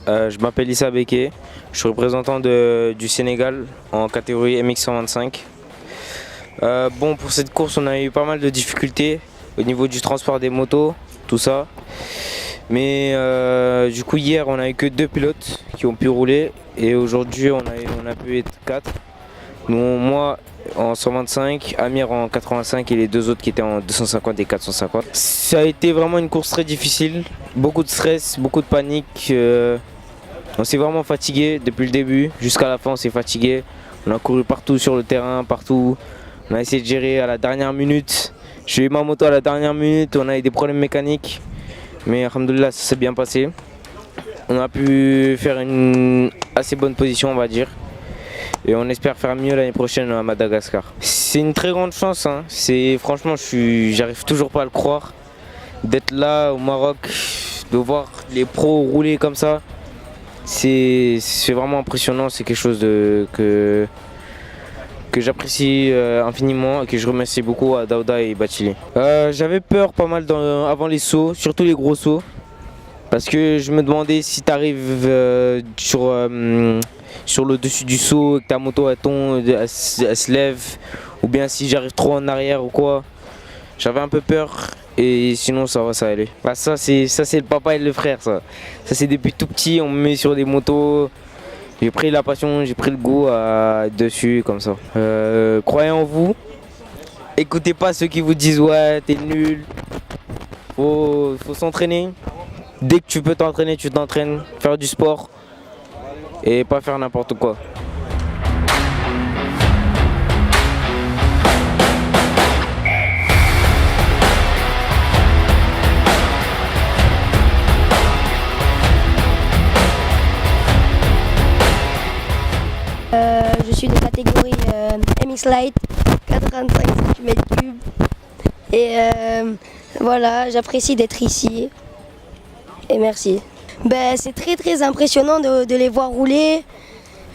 Je m'appelle Issa Beke, je suis représentant du Sénégal en catégorie MX125. Bon, pour cette course, on a eu pas mal de difficultés au niveau du transport des motos, tout ça. Mais du coup, hier, on a eu que 2 pilotes qui ont pu rouler et aujourd'hui, on a pu être 4. Moi en 125, Amir en 85 et les 2 autres qui étaient en 250 et 450. Ça a été vraiment une course très difficile, beaucoup de stress, beaucoup de panique. On s'est vraiment fatigué depuis le début jusqu'à la fin, on s'est fatigué. On a couru partout sur le terrain, partout. On a essayé de gérer à la dernière minute. J'ai eu ma moto à la dernière minute, on a eu des problèmes mécaniques. Mais alhamdoulilah, ça s'est bien passé. On a pu faire une assez bonne position, on va dire. Et on espère faire mieux l'année prochaine à Madagascar. C'est une très grande chance, hein. Franchement, j'arrive toujours pas à le croire. D'être là au Maroc, de voir les pros rouler comme ça, c'est vraiment impressionnant. C'est quelque chose que j'apprécie infiniment et que je remercie beaucoup à Daouda et Bachili. J'avais peur pas mal avant les sauts, surtout les gros sauts. Parce que je me demandais si tu arrives sur le dessus du saut et que ta moto elle se lève, ou bien si j'arrive trop en arrière ou quoi. J'avais un peu peur et sinon ça va, ça allait. Ça c'est le papa et le frère, ça c'est depuis tout petit, on me met sur des motos. J'ai pris la passion, j'ai pris le goût dessus comme ça. Croyez en vous, écoutez pas ceux qui vous disent ouais t'es nul. Faut s'entraîner. Dès que tu peux t'entraîner, tu t'entraînes, faire du sport et pas faire n'importe quoi. Je suis de catégorie MX Light, 85 cm3. Et voilà, j'apprécie d'être ici. Et merci. C'est très impressionnant de les voir rouler,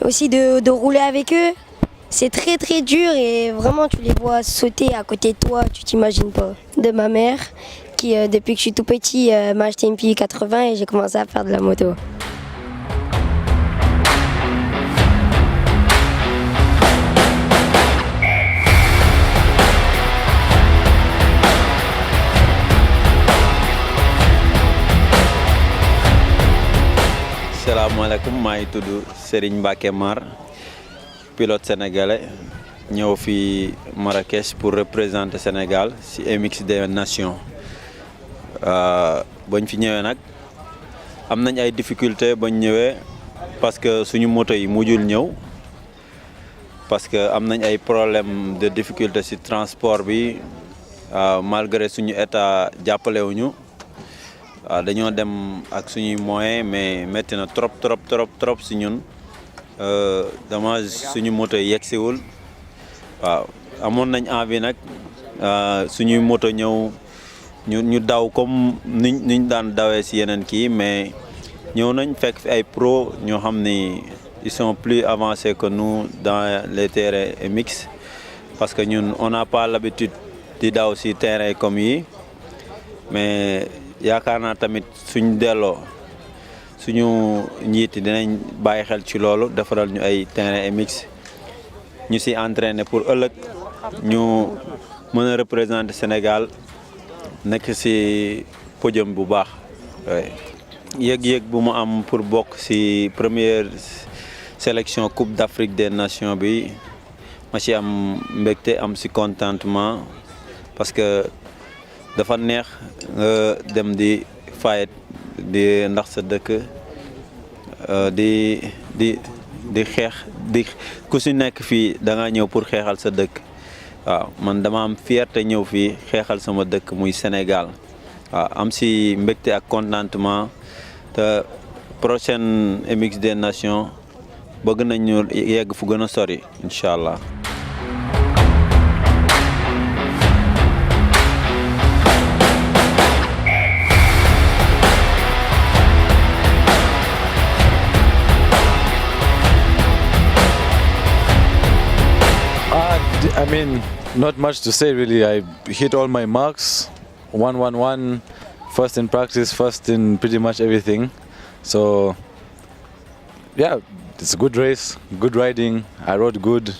aussi de rouler avec eux. C'est très dur et vraiment tu les vois sauter à côté de toi, tu t'imagines pas. De ma mère qui depuis que je suis tout petit m'a acheté une Pili 80 et j'ai commencé à faire de la moto. Assalamualaikum, maa ngi tudd Serigne Mbacké Mar, pilote sénégalais ñëw fi Marrakech pour représenter Sénégal ci MX des Nations. Bañ fi ñëwee nag am nañ ay difficultés bañ ñëwee parce que suñu moto yi mujjul ñëw parce que am nañ ay problème de difficulté ci transport bi malgré suñu état jàppalewuñu. Dañoo dem ak suñuy moyens mais métti na trop si ñun dommage suñu moto yegsiwul. Waaw amoon nañ envie nag suñuy moto ñëw ñu daw comme niñ daan dawee si yeneen kii mais ñëw nañ fekk fi ay pro ñoo xam ni ils sont plus avancés que nous dans les terrains MX parce que ñun on n'a pas l'habitude di daw si terrain comme yi mais yaakaar naa tamit suñ delloo suñu njiit yi dinañ bàyyi xel ci loolu defaral ñu ay terrain MX ñu si entraîner pour ëllëg ñu mën a représenter Sénégal nekk si podium bu baax. yëg-yëg bu mu am pour bokk si première sélection Coupe d'Afrique des Nations bi ma ci am mbégte am si contentement parce que dafa neex dem di fight di ndax sa dëkk di xeex di ku si nekk fii da nga ñëw pour xeexal sa dëkk. waaw man dama am fierté ñëw fii xeexal sama dëkk muy Sénégal. waaw am si mbégte ak contentement te prochaine MX des Nations bëgg nañu yegg fu gën a sori incha allah. I mean, not much to say really. I hit all my marks, 111, first in practice, first in pretty much everything. So yeah, it's a good race, good riding. I rode good,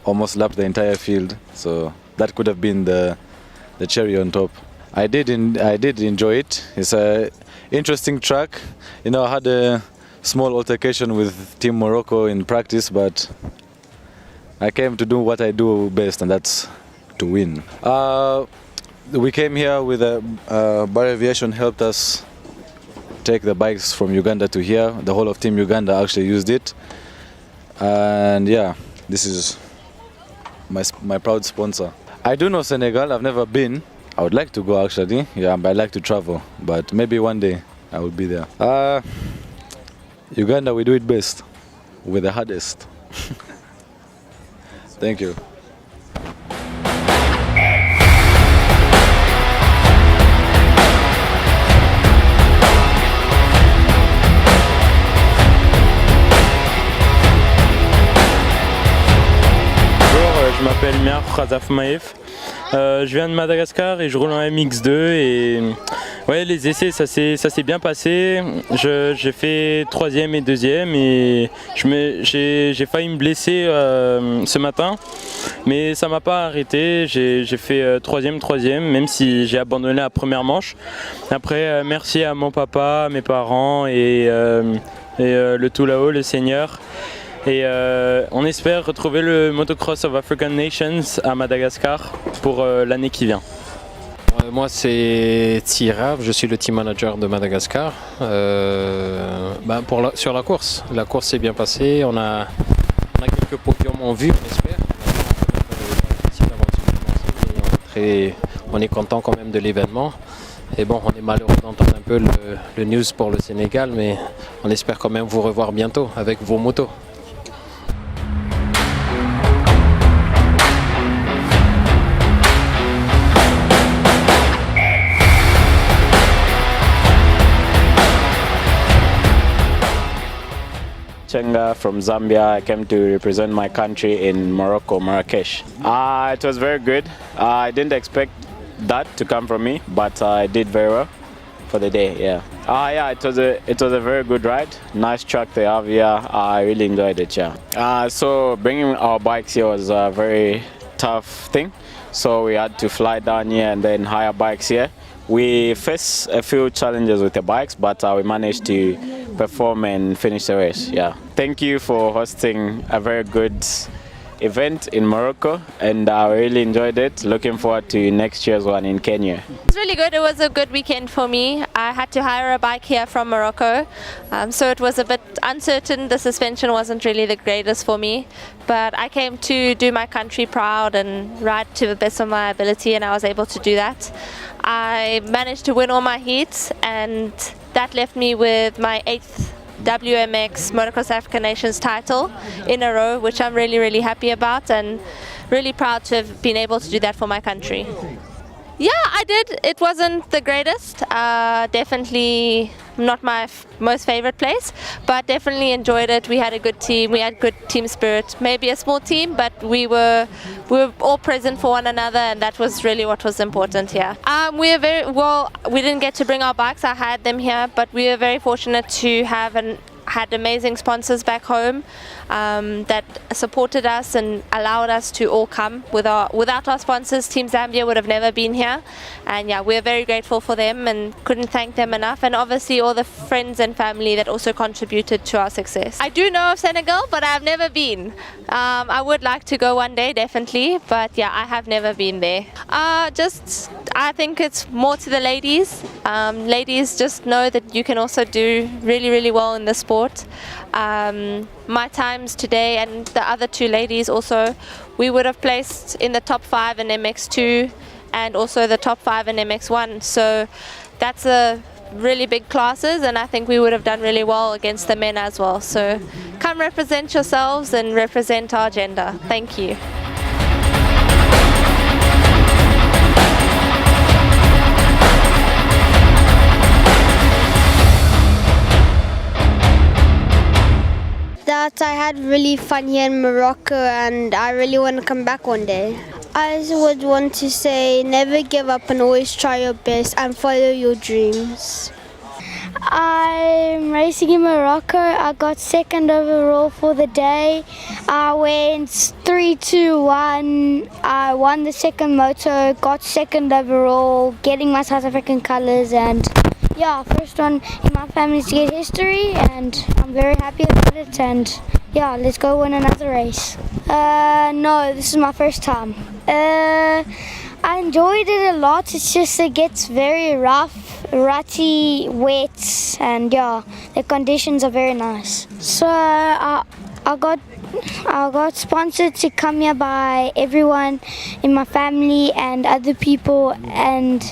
almost lapped the entire field. So that could have been the cherry on top. I did enjoy it. It's a interesting track. You know, I had a small altercation with Team Morocco in practice, but I came to do what I do best, and that's to win. We came here with Bar Aviation helped us take the bikes from Uganda to here. The whole of Team Uganda actually used it, and yeah, this is my proud sponsor. I do know Senegal. I've never been. I would like to go actually. Yeah, but I like to travel. But maybe one day I will be there. Uganda, we do it best. We're the hardest. Thank you. Je m'appelle Mir Khazaf Maef, je viens de Madagascar et je roule en MX2 et ouais, les essais ça s'est bien passé. J'ai fait 3e et 2e et j'ai failli me blesser ce matin, mais ça m'a pas arrêté. J'ai fait 3e, même si j'ai abandonné la première manche. Après merci à mon papa, à mes parents et le tout là-haut, le Seigneur. Et on espère retrouver le Motocross of African Nations à Madagascar pour l'année qui vient. Moi c'est Tsirab, je suis le team manager de Madagascar. Sur la course s'est bien passée, on a quelques podiums en vue, on espère. On est content quand même de l'événement. Et bon, on est malheureux d'entendre un peu le news pour le Sénégal, mais on espère quand même vous revoir bientôt avec vos motos. Chenga from Zambia. I came to represent my country in Morocco, Marrakesh. It was very good. I didn't expect that to come from me, but I did very well for the day. Yeah. It was a very good ride. Nice track they have here. I really enjoyed it. Yeah. So bringing our bikes here was a very tough thing. So we had to fly down here and then hire bikes here. We faced a few challenges with the bikes, but we managed to perform and finish the race. Yeah. Thank you for hosting a very good event in Morocco, and I really enjoyed it. Looking forward to next year's one in Kenya. It was really good. It was a good weekend for me. I had to hire a bike here from Morocco, so it was a bit uncertain. The suspension wasn't really the greatest for me, but I came to do my country proud and ride to the best of my ability, and I was able to do that. I managed to win all my heats, and that left me with my 8th WMX Motocross African Nations title in a row, which I'm really, really happy about and really proud to have been able to do that for my country. Yeah, I did. It wasn't the greatest. Definitely not my most favorite place, but definitely enjoyed it. We had a good team. We had good team spirit. Maybe a small team, but we were all present for one another, and that was really what was important here. We are very well. We didn't get to bring our bikes. I had them here, but we were very fortunate to had amazing sponsors back home that supported us and allowed us to all come. Without our sponsors, Team Zambia would have never been here, and yeah, we're very grateful for them and couldn't thank them enough, and obviously all the friends and family that also contributed to our success. I do know of Senegal, but I've never been. I would like to go one day, definitely, but yeah, I have never been there. I think it's more to the ladies. Ladies, just know that you can also do really, really well in the sport. My times today and the other two ladies also, we would have placed in the top 5 in MX2 and also the top 5 in MX1. So that's a really big classes, and I think we would have done really well against the men as well. So come represent yourselves and represent our gender. Thank you. That I had really fun here in Morocco, and I really want to come back one day. I would want to say never give up and always try your best and follow your dreams. I'm racing in Morocco. I got second overall for the day. I went 3-2-1. I won the second moto, got second overall, getting my South African colours, and yeah, first one in my family to get history, and I'm very happy about it. And yeah, let's go win another race. No, this is my first time. I enjoyed it a lot. It's just it gets very rough, rutty, wet, and yeah, the conditions are very nice. So I got sponsored to come here by everyone in my family and other people, and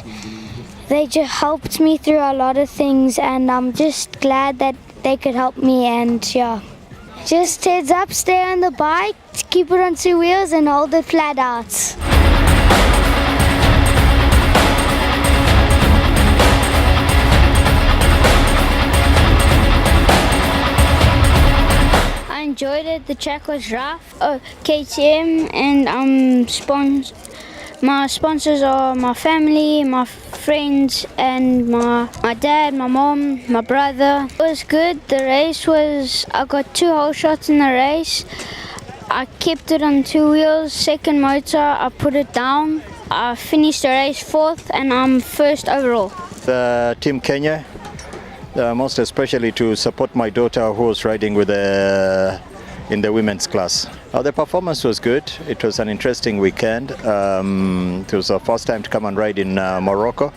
they just helped me through a lot of things, and I'm just glad that they could help me. And yeah, just heads up, stay on the bike, keep it on 2 wheels and hold it flat out. I enjoyed it. The track was rough. KTM, and my sponsors are my family, my friends, and my dad, my mom, my brother. It was good. The race was, I got 2 whole shots in the race. I kept it on 2 wheels, second motor, I put it down. I finished the race 4th, and I'm 1st overall. Team Kenya, most especially to support my daughter who was riding with in the women's class. The performance was good. It was an interesting weekend. It was the first time to come and ride in Morocco,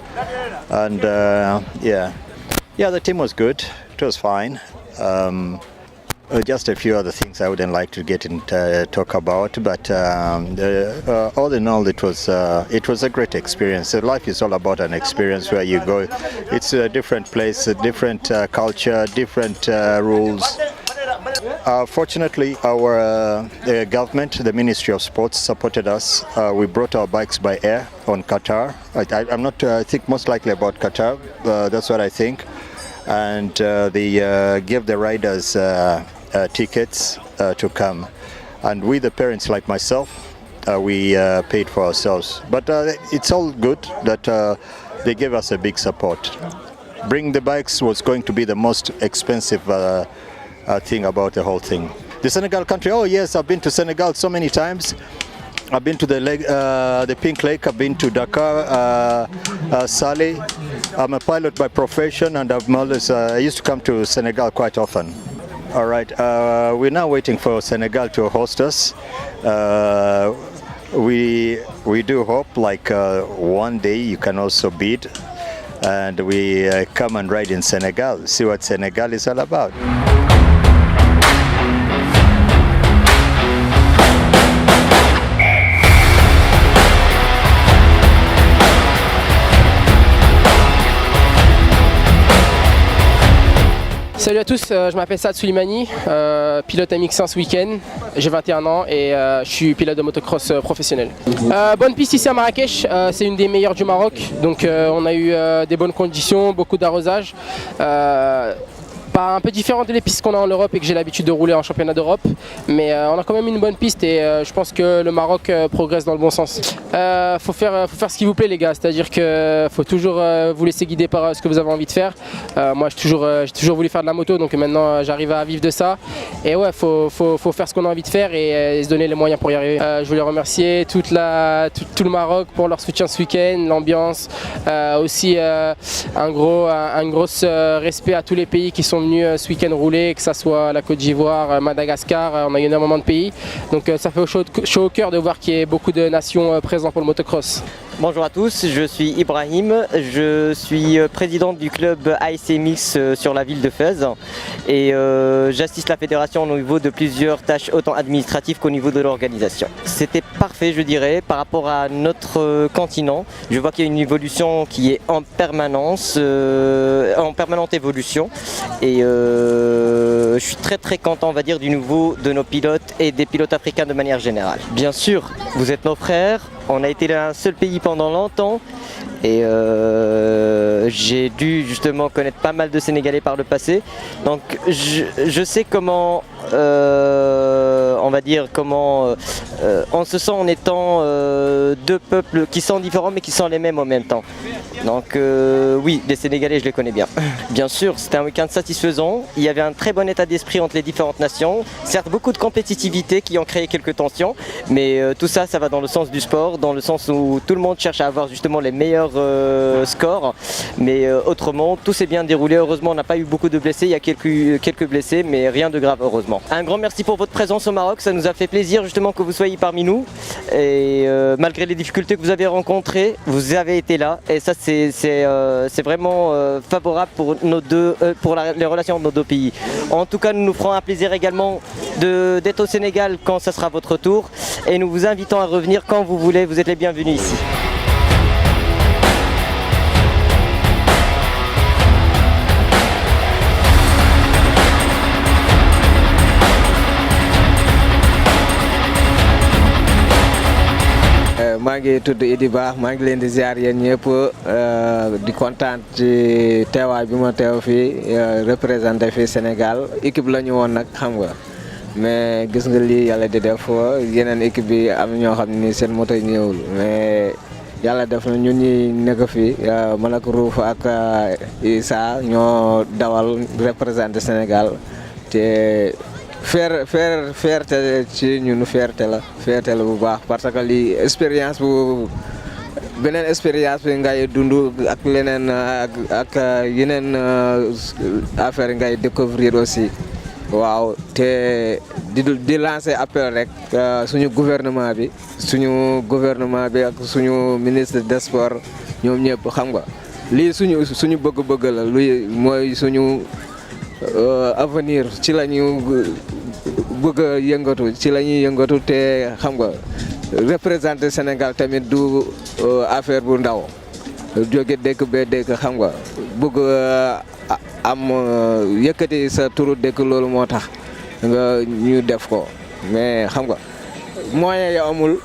and yeah, the team was good. It was fine. Just a few other things I wouldn't like to get into talk about, but all in all, it was a great experience. Life is all about an experience where you go. It's a different place, a different culture, different rules. Fortunately, our government, the Ministry of Sports, supported us. We brought our bikes by air on Qatar. I'm not. I think most likely about Qatar. That's what I think. And they gave the riders tickets to come, and we, the parents like myself, we paid for ourselves. But it's all good that they gave us a big support. Bringing the bikes was going to be the most expensive thing about the whole thing. The Senegal country, oh yes, I've been to Senegal so many times. I've been to the Pink Lake, I've been to Dakar, Salé. I'm a pilot by profession, and I used to come to Senegal quite often. All right, we're now waiting for Senegal to host us. We do hope like one day you can also bid, and we come and ride in Senegal, see what Senegal is all about. Salut à tous, je m'appelle Saad Soulimani, pilote MX1 ce week-end, j'ai 21 ans et je suis pilote de motocross professionnel. Bonne piste ici à Marrakech, c'est une des meilleures du Maroc, donc on a eu des bonnes conditions, beaucoup d'arrosage. Un peu différente des pistes qu'on a en Europe et que j'ai l'habitude de rouler en championnat d'Europe, mais on a quand même une bonne piste et je pense que le Maroc progresse dans le bon sens. Faut faire ce qui vous plaît les gars, c'est-à-dire que faut toujours vous laisser guider par ce que vous avez envie de faire. Moi j'ai toujours voulu faire de la moto, donc maintenant j'arrive à vivre de ça, et ouais, faut faire ce qu'on a envie de faire et se donner les moyens pour y arriver. Je voulais remercier tout le Maroc pour leur soutien ce week-end, l'ambiance, aussi un gros respect à tous les pays qui sont venus ce week-end rouler, que ce soit la Côte d'Ivoire, Madagascar, on a eu énormément de pays. Donc ça fait chaud au cœur de voir qu'il y ait beaucoup de nations présentes pour le motocross. Bonjour à tous, je suis Ibrahim, je suis président du club ASC Mix sur la ville de Fès et j'assiste la fédération au niveau de plusieurs tâches autant administratives qu'au niveau de l'organisation. C'était parfait je dirais par rapport à notre continent. Je vois qu'il y a une évolution qui est en permanence, en permanente évolution, et je suis très content on va dire du nouveau de nos pilotes et des pilotes africains de manière générale. Bien sûr, vous êtes nos frères. On a été un seul pays pendant longtemps et j'ai dû justement connaître pas mal de Sénégalais par le passé. Donc je sais comment on on va dire, on se sent en étant deux peuples qui sont différents mais qui sont les mêmes en même temps. Donc oui, les Sénégalais, je les connais bien. Bien sûr, c'était un week-end satisfaisant. Il y avait un très bon état d'esprit entre les différentes nations. Certes, beaucoup de compétitivité qui ont créé quelques tensions, mais tout ça, ça va dans le sens du sport, dans le sens où tout le monde cherche à avoir justement les meilleurs scores. Mais autrement, tout s'est bien déroulé. Heureusement, on n'a pas eu beaucoup de blessés. Il y a quelques blessés, mais rien de grave, heureusement. Un grand merci pour votre présence au Maroc. Ça nous a fait plaisir justement que vous soyez parmi nous. Et malgré les difficultés que vous avez rencontrées, vous avez été là. Et ça, c'est vraiment favorable pour les relations de nos deux pays. En tout cas, nous nous ferons un plaisir également d'être au Sénégal quand ce sera votre tour. Et nous vous invitons à revenir quand vous voulez. Vous êtes les bienvenus ici. maa ngi tudd Idi Ba maa ngi leen di ziar yéen ñëpp di kontaan ci teewaay bi ma teew fii représenté fii Sénégal équipe la ñu woon nag xam nga mais gis nga lii yàlla di def yeneen équipe bi am ñoo xam ne seen moto ñëwul mais yàlla def na ñun ñi nekk fii man ak Rouf ak Issa ñoo dawal représenté Sénégal te fierté ci ñun fierté la bu baax parce que lii expérience beneen expérience bi ngay dund ak leneen ak yeneen affaire ngay découvrir aussi waaw te di lancer appel rek suñu gouvernement bi ak suñu ministre des sports ñoom ñëpp xam nga lii suñu bëgg-bëgg la luy mooy suñu avenir ci la ñu bëgg a yëngatu ci la ñuy yëngatu te xam nga représenter Sénégal tamit du affaire bu ndaw jóge dëkk ba dëkk xam nga bëgg am yëkkati sa turu dëkk loolu moo tax nga ñu def ko mais xam nga moyen yi amul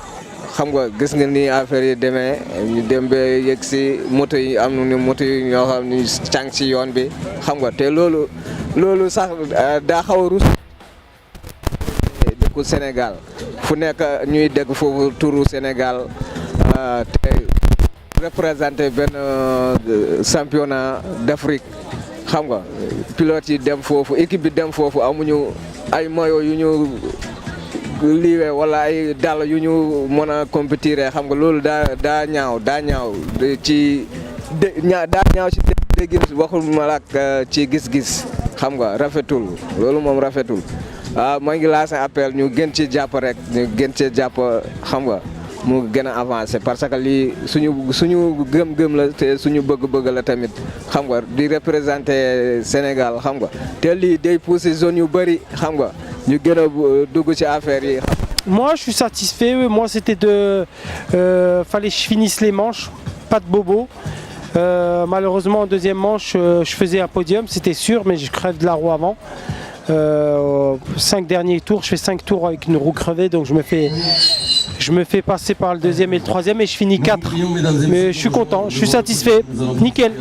xam nga gis nga ni affaire yi demee ñu dem ba yegg si moto yi am na ni moto yi ñoo xam ni càng ci yoon bi xam nga te loolu sax daa xaw a rus dëkku Sénégal fu nekk ñuy dégg foofu turu Sénégal te représenté benn championnat d'Afrique xam nga pilote yi dem foofu équipe bi dem foofu amuñu ay maillot yu ñu liiwee wala ay dàll yu ñu mën a compétir xam nga loolu daa ñaaw ci déggin waxul ma la ak ci gis-gis xam nga rafetul loolu moom rafetul maa ngi lancé appel ñu gën ci jàpp rek ñu gën ci jàpp xam nga mu gën a avancé parce que lii suñu gëm-gëm la te suñu bëgg-bëgg la tamit xam nga di représenter Sénégal xam nga te lii day pousser zone yu bëri xam nga ñu gën a dugg ci affaire yi. Moi, je suis satisfait. Moi, c'était fallait que je finisse les manches, pas de bobo. Malheureusement, en deuxième manche, je faisais un podium, c'était sûr, mais je crève de la roue avant. 5 derniers tours, je fais 5 tours avec une roue crevée, donc je me fais passer par le deuxième et le troisième et je finis 4. Mais je suis content, je suis satisfait, nickel.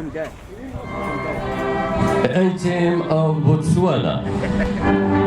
A team of Botswana.